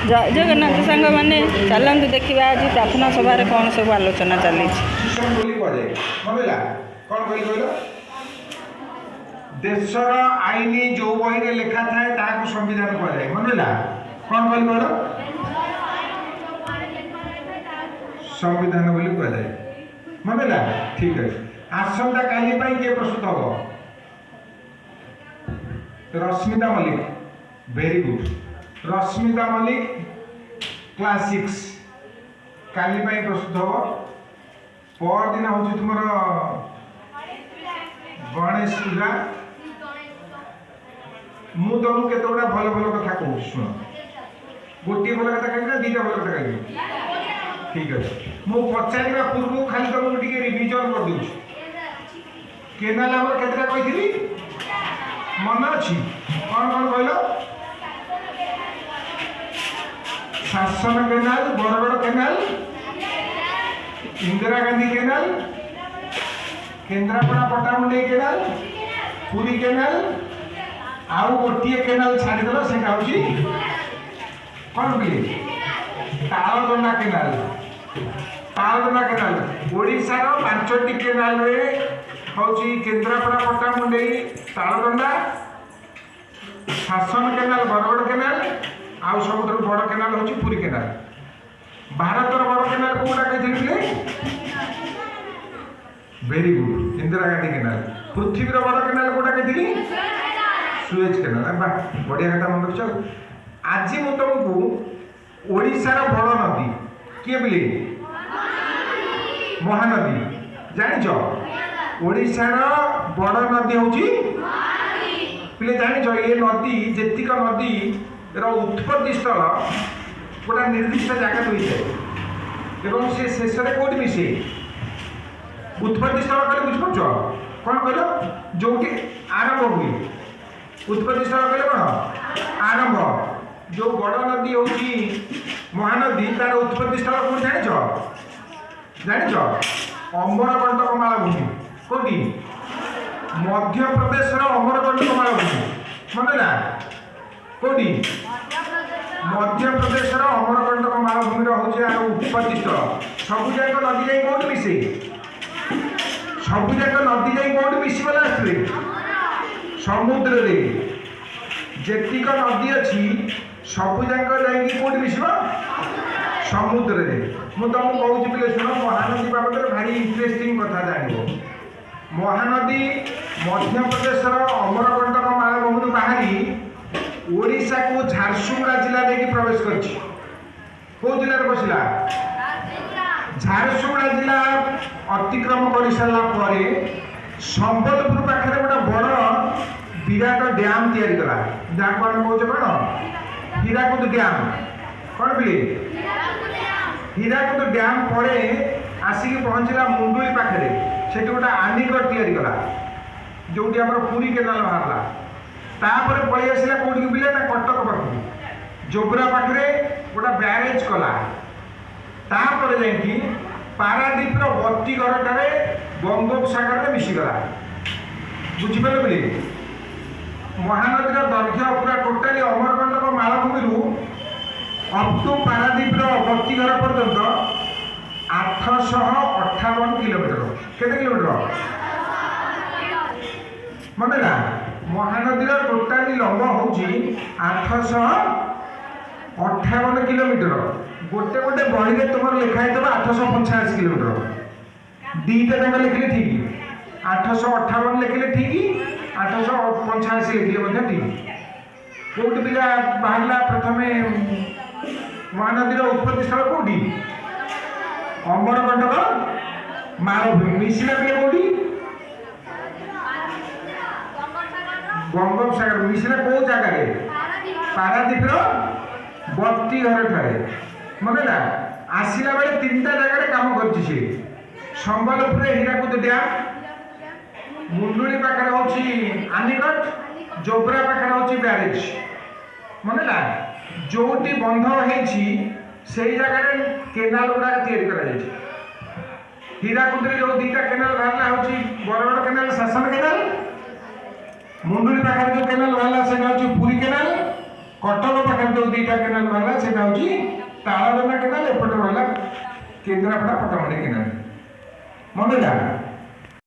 जय जगन्नाथ सांग मैंने चलतु देखा आज प्रार्थना सभा कौन सब आलोचना चली देशर आईन जो बही लेखा थाए संविधान कहुए मनला कौन कह संविधान बोली कहुए मनला ठीक अच्छे आसंता काली किए प्रस्तुत हम Rashmita Mallik very good Rashmita Mallik class 6 काली प्रस्तुत हम परदिन हूँ तुम गणेश पूजा मु तुमको केत गुड़ा भल भल कथा कहूँ शुण गोटे भल कथा कह दीटा भल कथा कह ठीक अच्छे मु पचार पूर्व खाली तुमको टे रिविजन कर दूँ केनाल आम केतटा कही मन अच्छी कौन कौन कहल शासन canal Bargarh canal Indira Gandhi canal Kendrapara Pattamundai canal Puri canal आउ गोटे केनाल छाड़देल से कौन बोले तालदंडा केनाल तालदंडा केनाल ओडिशार 5टी केनाल हूँ केन्द्रापड़ा पट्टामुंडई तालदंडा शासन केनाल बरगड़ केनाल आउ सब बड़ केनाल हूँ पुरी केनाल भारतर बड़ केनाल कौटा कही very good Indira Gandhi canal पृथ्वीर बड़ केनाल कौटा कही सुएज केनाल बढ़िया कथा मन रख आज मु तुमको ओडिशार बड़ नदी किए बोले महानदी जानिच ओडिशार बड़ नदी हूँ पे जानिच ये नदी जेतिक नदी उत्पत्ति स्थल गोटा निर्दिष्ट जगह होता है शेष में कौट मिसे उत्पत्ति स्थल कहले बुझीपार कौन कह जो आरंभ हुए उत्पत्ति स्थल कहले कौन आरंभ जो बड़ नदी हूँ महानदी तार उत्पत्ति स्थल कौन जानिच अमरकंटक मालभूमि कौटी मध्य प्रदेश अमरकंटक मालभूमि मनला कौटी मध्य प्रदेश अमरकंटक मालभूमि हूँ उत्पत्ति स्थल सबुजाक नदी जा कौट मिसे सबुजाक नदी जा कौट मिसब लास्ट समुद्र रे जेतिक नदी अच्छी सबुजाक जा मिसब समुद्र रे मु तुमको कहूँ पे शुण महानदी बाबद भारी इंटरेस्टिंग कथा जान महानदी मध्य प्रदेश अमरकंटक मालभूमि बाहरी ओडिशा को झारसुगुड़ा जिला देखिए प्रवेश कर जिले बसला झारसुगुड़ा जिला अतिक्रम कर सारापर संबलपुर पाखे गोटे बड़ विराट डैम तैयारी कला जहाँ को आम कहे कौन हीराकुद डैम कौन बोले हीराकुद डैम पर आसिक पहुँचला मुंडुली पाखे से गोटे आनिकट तैयारी कला जो पुरी केनाल बाहरला तापर पलि आसला कौटी बिले ना कटक पाख जोबरा पाखे गोटे ब्यारेज कला तापर जा पारादीप बत्ती घरटारे बंगोपसागर में मिसीगला बुझिपारे बोले महानदी दैर्घ्य पूरा टोटाली अमरकंटक मालभूमि अप टू पारादीप बत्ती घर पर्यंत 858 किलोमीटर केते किलोमीटर मनला महानदी टोटाली लंब हूँ 858 किलोमीटर गोटे गोटे बही में तुम लिखाई 885 किलोमीटर दीटा जगह लिखले ठीक 858 लिखले ठीक 885 लिखले ठीक कौट पिला बाहरला प्रथम महानदी उत्पत्ति स्थल कौटी अमरकंटक मालभूमि मिसिला पे कौटी बंगोपसागर मिसिला कौ जगह पारादीप बत्ती घर ठारे मनला आसला बेले 3टा जगह काम कर संबलपुर हीराकुद डैम मुंडुली पाखे हूँ आनिकट जोबरा पाखे हूँ ब्यारेज मनला जोटी बंध होती से जगह केनाल गुड़ा या हीराकुद जो 2टा केनाल बाहरला हूँ बरगड़ केनाल शासन केनाल मुंडुली पाखे जो केनाल बाहरला से हूँ पुरी केनाल कटक पाखे जो दुईटा केनाल रहा से तालदना केनाल एपटे रहा केन्द्रापड़ा पटामुंडी केनाल मन रहा